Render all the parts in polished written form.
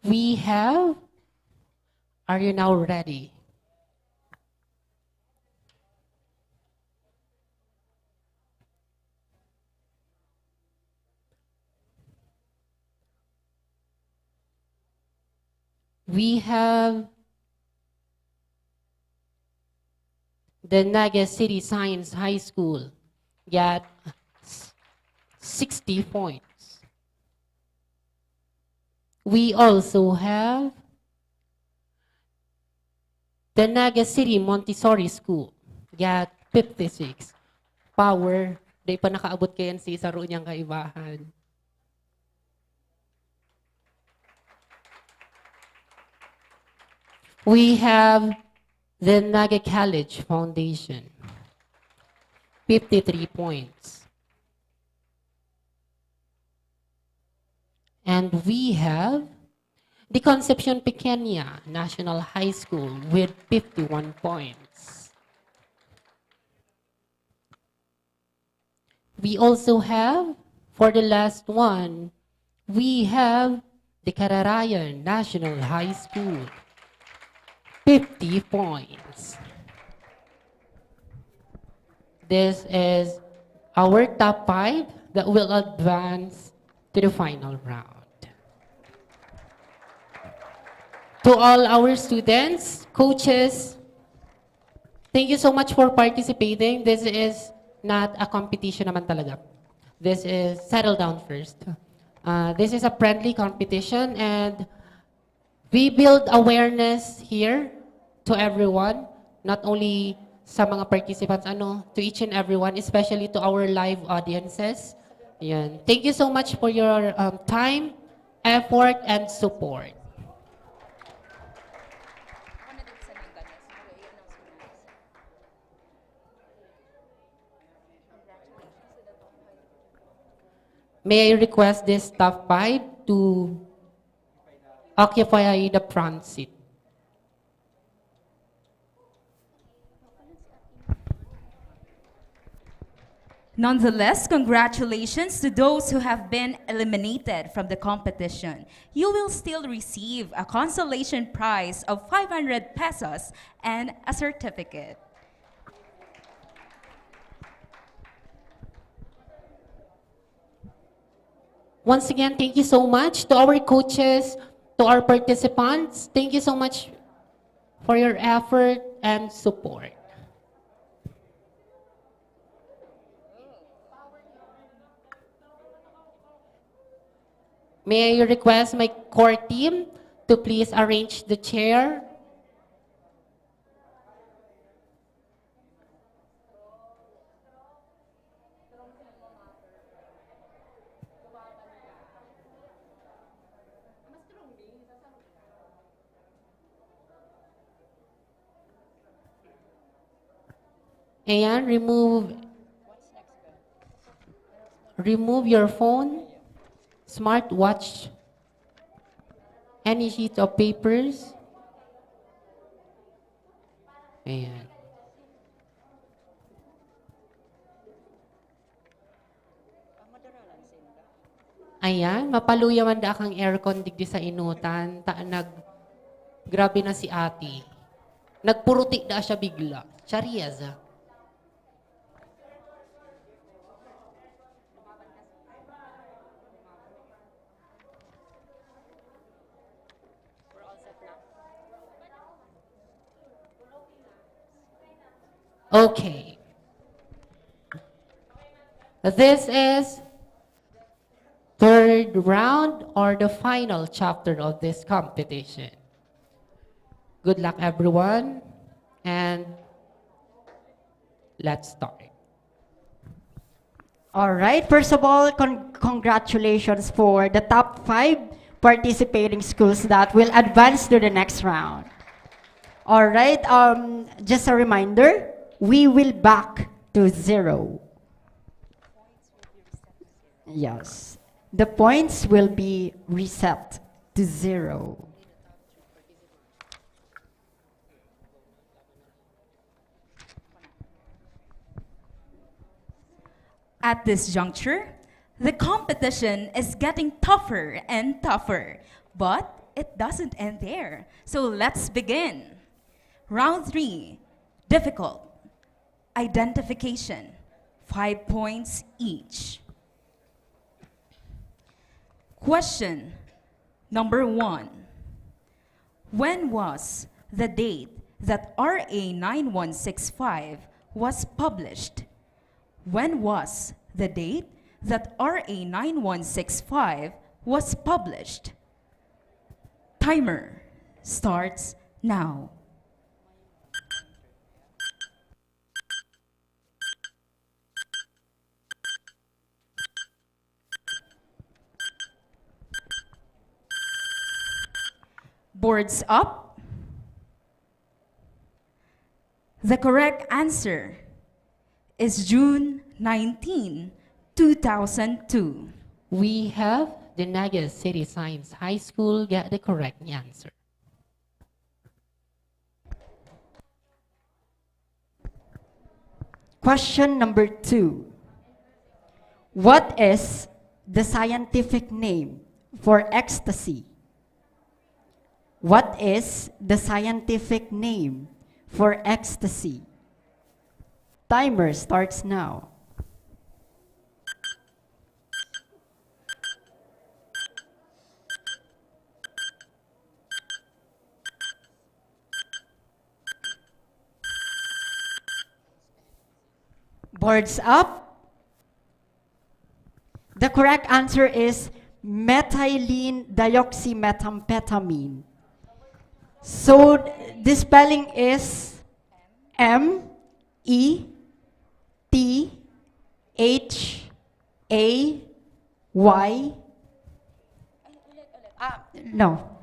We have, are you now ready? We have the Naga City Science High School got 60 points. We also have the Naga City Montessori School got 56. Power, di pa nakaabot kayan si isa ro niyang kaibahan. We have the Naga College Foundation, 53 points. And we have the Concepcion Pequeña National High School with 51 points. We also have, for the last one, we have the Cararayan National High School, 50 points. This is our top 5 that will advance to the final round. To all our students, coaches, thank you so much for participating. This is not a competition naman talaga. This is, settle down first. This is a friendly competition and we build awareness here to everyone, not only sa mga participants, to each and everyone, especially to our live audiences. Yan. Thank you so much for your time, effort, and support. May I request this top 5 to occupy the front seat. Nonetheless, congratulations to those who have been eliminated from the competition. You will still receive a consolation prize of 500 pesos and a certificate. Once again, thank you so much to our coaches, to our participants. Thank you so much for your effort and support. May I request my core team to please arrange the chair. Ayan, remove your phone, smartwatch, any sheet of papers. Ayan. Ayan, mapaluya man da kang aircon digdi sa inutan, grabe na si ate. Nagpuruti da siya bigla. Chariaza. Okay. This is third round or the final chapter of this competition. Good luck, everyone, and let's start. All right, first of all, congratulations for the top 5 participating schools that will advance to the next round. All right, just a reminder, we will back to 0. Yes, the points will be reset to 0. At this juncture, the competition is getting tougher and tougher, but it doesn't end there. So let's begin. Round 3, difficult. Identification, 5 points each. Question number 1. When was the date that RA 9165 was published? When was the date that RA 9165 was published? Timer starts now. Boards up. The correct answer is June 19, 2002. We have the Naga City Science High School get the correct answer. Question number 2. What is the scientific name for ecstasy? What is the scientific name for ecstasy? Timer starts now. Boards up. The correct answer is methylene dioxymethamphetamine. So the spelling is M-E-T-H-A-Y. No.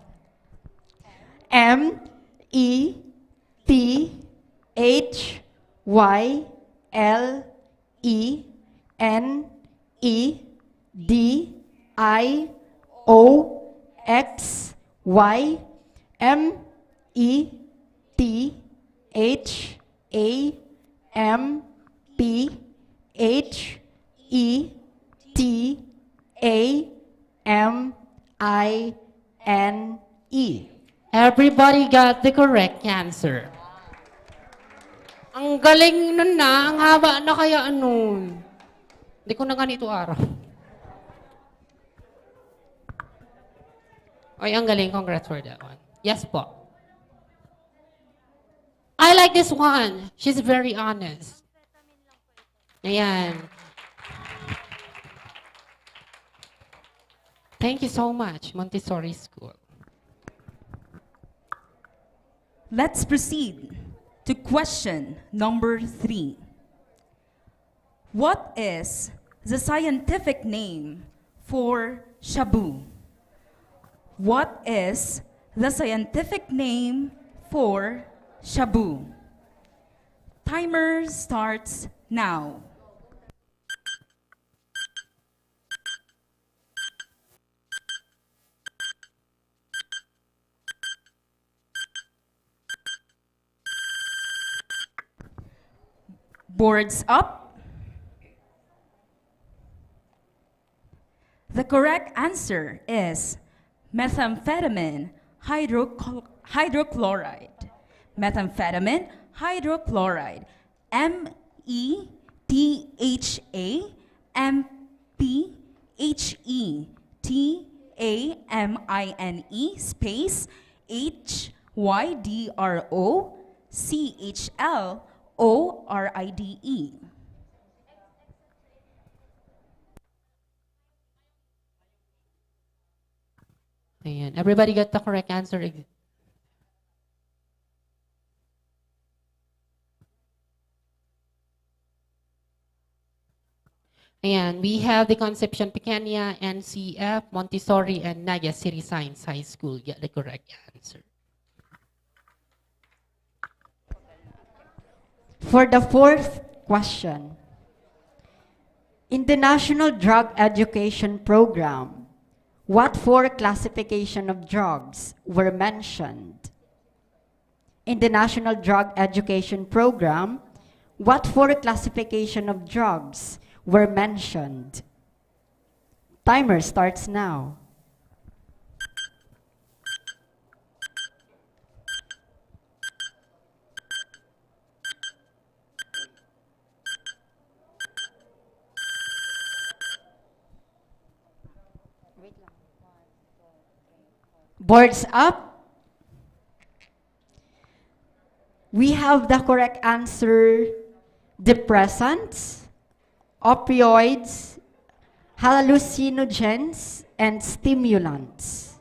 M-E-T-H-Y-L-E-N-E-D-I-O-X-Y. M-E-T-H-A-M-P-H-E-T-A-M-I-N-E. Everybody got the correct answer. Ang galing nun na, ang haba na kaya nun. Hindi ko na ganito araw. Ay, ang galing. Congrats for that one. Yes po. I like this one. She's very honest. Ayan. Thank you so much, Montessori School. Let's proceed to question number 3. What is the scientific name for shabu? What is the scientific name for shabu? Timer starts now. Boards up. The correct answer is methamphetamine hydrochloride. Methamphetamine hydrochloride. METHECHAMINE space HYDROCHLORIDE. Ayan. Everybody got the correct answer. Ayan. We have the Concepcion Pequeña, NCF, Montessori, and Naga City Science High School get the correct answer. For the 4th question, in the National Drug Education Program, what 4 classification of drugs were mentioned? In the National Drug Education Program, what 4 classification of drugs were mentioned? Timer starts now. Boards up. We have the correct answer: depressants, opioids, hallucinogens, and stimulants.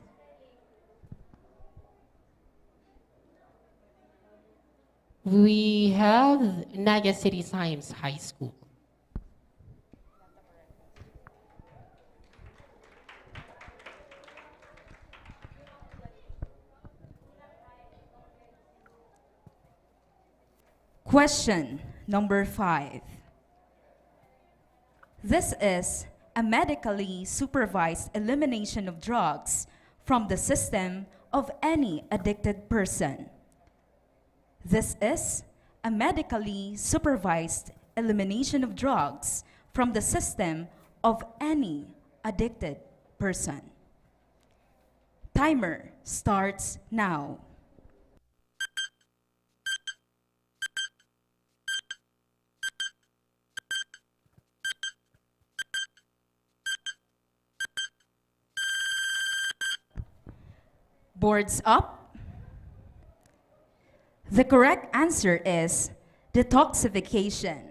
We have Naga City Science High School. Question number 5. This is a medically supervised elimination of drugs from the system of any addicted person. This is a medically supervised elimination of drugs from the system of any addicted person. Timer starts now. Boards up. The correct answer is detoxification.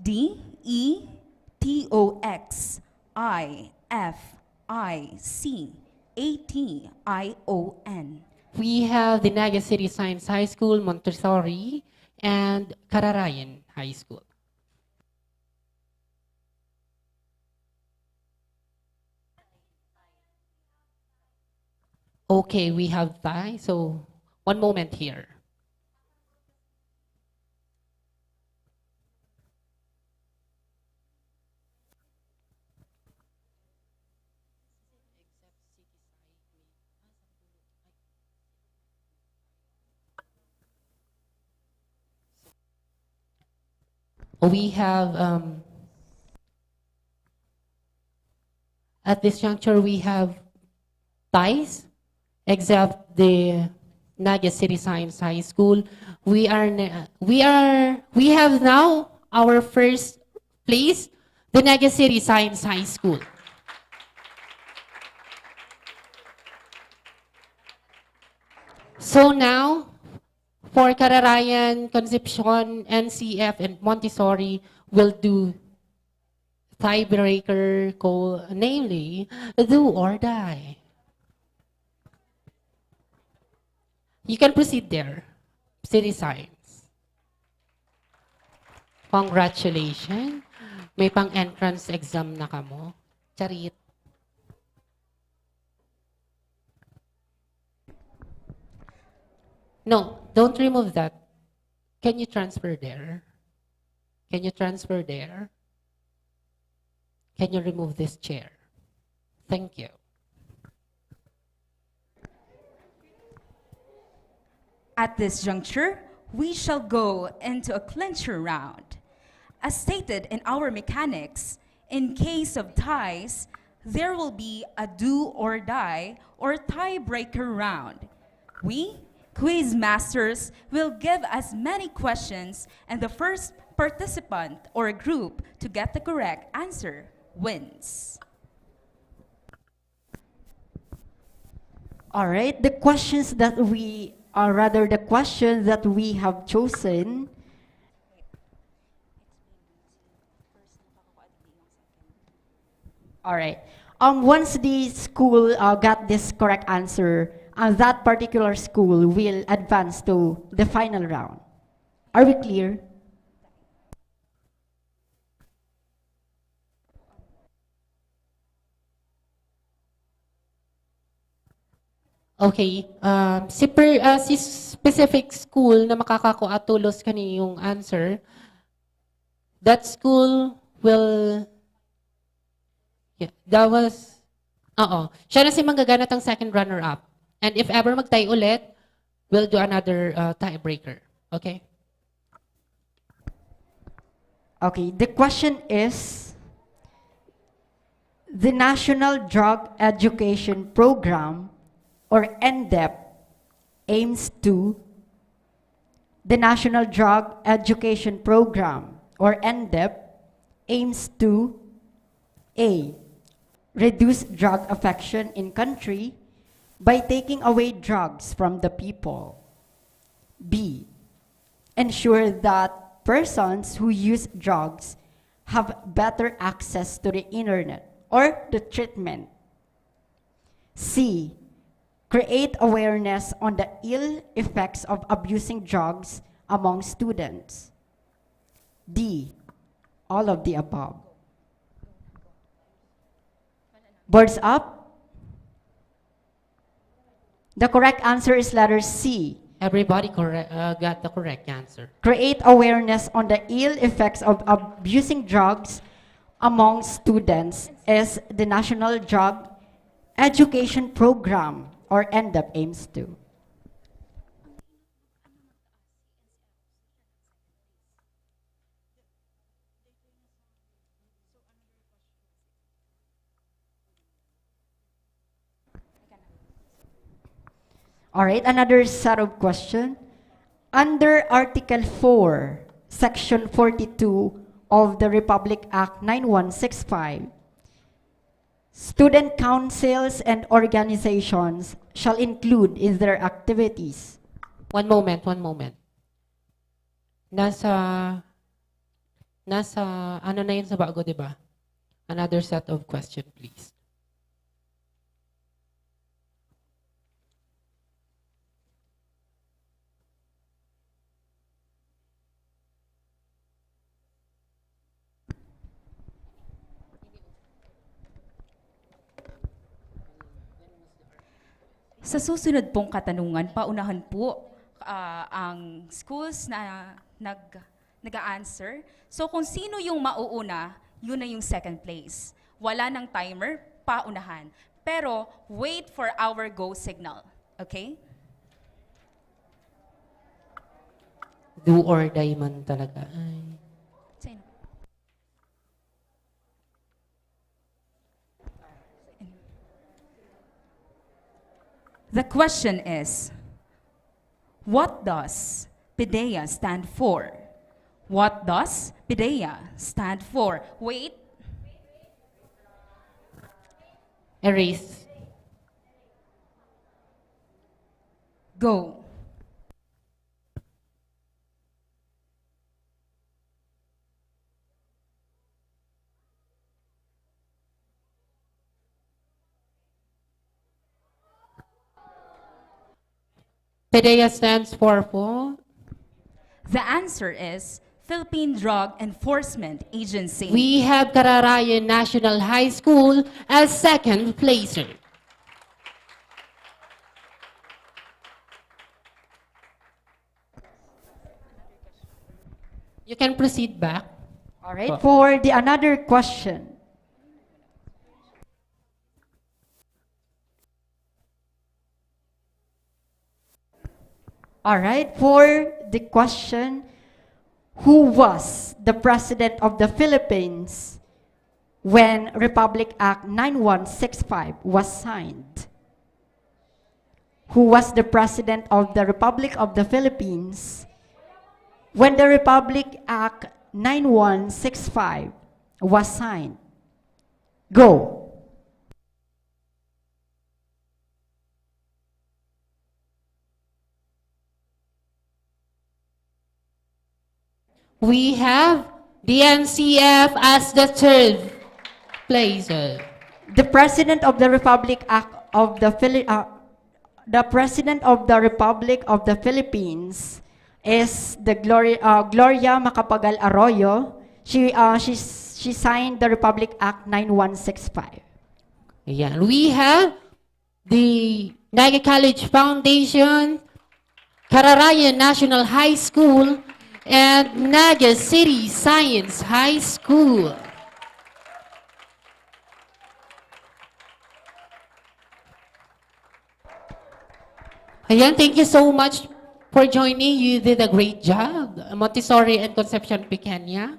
detoxification. We have the Naga City Science High School, Montessori, and Kararayan High School. Okay, we have tie, so one moment here. We have, at this juncture, we have ties, except the Naga City Science High School. We have now our first place, the Naga City Science High School. So now, for Kararayan, Concepcion, NCF, and Montessori, will do tiebreaker call, namely, do or die. You can proceed there. City Science. Congratulations. May pang-entrance exam na kamo. Charit. No, don't remove that. Can you transfer there? Can you transfer there? Can you remove this chair? Thank you. At this juncture, we shall go into a clincher round. As stated in our mechanics, in case of ties, there will be a do or die or tiebreaker round. We, quiz masters, will give as many questions, and the first participant or group to get the correct answer wins. All right, the questions that we, or rather the questions that we have chosen. All right. Once the school got this correct answer, that particular school will advance to the final round. Are we clear? Okay. Si specific school na makakakuatulos kani yung answer, that school will... Yeah, that was... Siya na si manggaganat ang second runner-up. And if ever mag-tie ulit, we'll do another tiebreaker. Okay? Okay, the question is, the National Drug Education Program, or NDEP, aims to, the National Drug Education Program, or NDEP, aims to A, reduce drug affection in country by taking away drugs from the people. B, ensure that persons who use drugs have better access to the internet or the treatment. C, create awareness on the ill effects of abusing drugs among students. D, all of the above. Boards up? The correct answer is letter C. Everybody got the correct answer. Create awareness on the ill effects of abusing drugs among students is the National Drug Education Program, or NDAP, aims to. All right, another set of question. Under Article 4, Section 42 of the Republic Act 9165, student councils and organizations shall include in their activities. One moment, one moment. Nasa ano na yun sa bago, di ba? Another set of question, please. Sa susunod pong katanungan, paunahan po ang schools na nag-a-answer. So kung sino yung mauuna, yun na yung second place. Wala ng timer, paunahan. Pero wait for our go signal. Okay? Do or die man talaga. Ay. Sino? The question is, what does PDEA stand for? What does PDEA stand for? Wait. Erase. Go. PDEA stands for po. The answer is Philippine Drug Enforcement Agency. We have Kararayan National High School as second placer. You can proceed back. All right, for the another question. All right, for the question, who was the President of the Philippines when Republic Act 9165 was signed? Who was the President of the Republic of the Philippines when the Republic Act 9165 was signed? Go. We have the NCF as the third placer. The President of the Republic Act of the the President of the Republic of the Philippines is the Gloria Macapagal Arroyo. She signed the Republic Act 9165. Yeah, we have the Naga College Foundation, Kararayan National High School, and Naga City Science High School. Ayan, thank you so much for joining. You did a great job. Montessori and Concepcion Pequeña.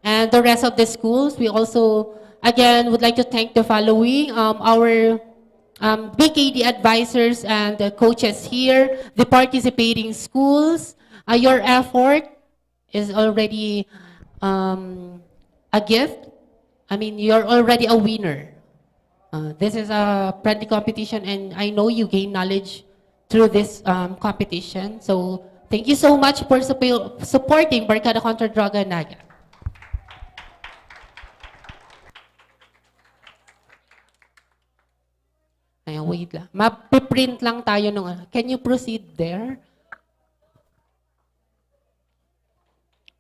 And the rest of the schools, we also, again, would like to thank the following, our BeeKD advisors and the coaches here, the participating schools. Your effort is already a gift I mean, you're already a winner. This is a friendly competition, and I know you gain knowledge through this competition. So thank you so much for supporting Barkada Contra Droga Naga. Ayan, wait lang. Mapiprint lang tayo nung... Can you proceed there?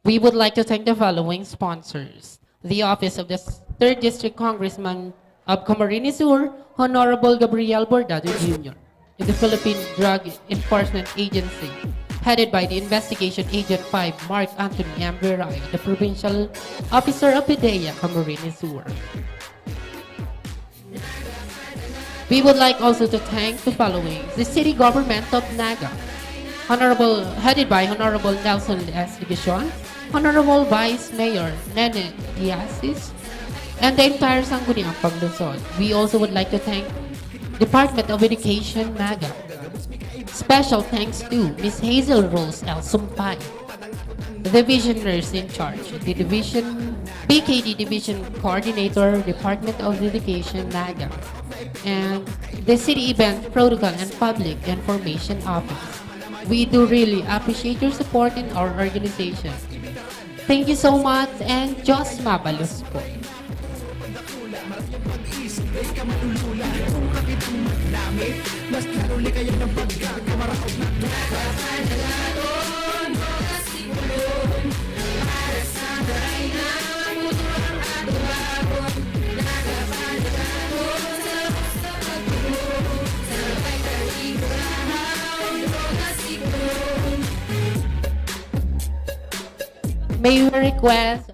We would like to thank the following sponsors. The Office of the 3rd District Congressman of Camarines Sur, Honorable Gabriel Bordado Jr., and the Philippine Drug Enforcement Agency, headed by the Investigation Agent 5, Mark Anthony Amberay, the Provincial Officer of PIDEA, Camarines Sur. We would like also to thank the following: the City Government of Naga, headed by Honorable Nelson S. Ligacion, Honorable Vice Mayor Nene Diazis, and the entire Sangguniang Panglusod. We also would like to thank Department of Education, Naga. Special thanks to Ms. Hazel Rose L. Sumpay, the Division Nurse in Charge, the BeeKD Division Coordinator, Department of Education, Naga, and the City Event Protocol and Public Information Office. We do really appreciate your support in our organization. Thank you so much, and Diyos mabalos po. May we request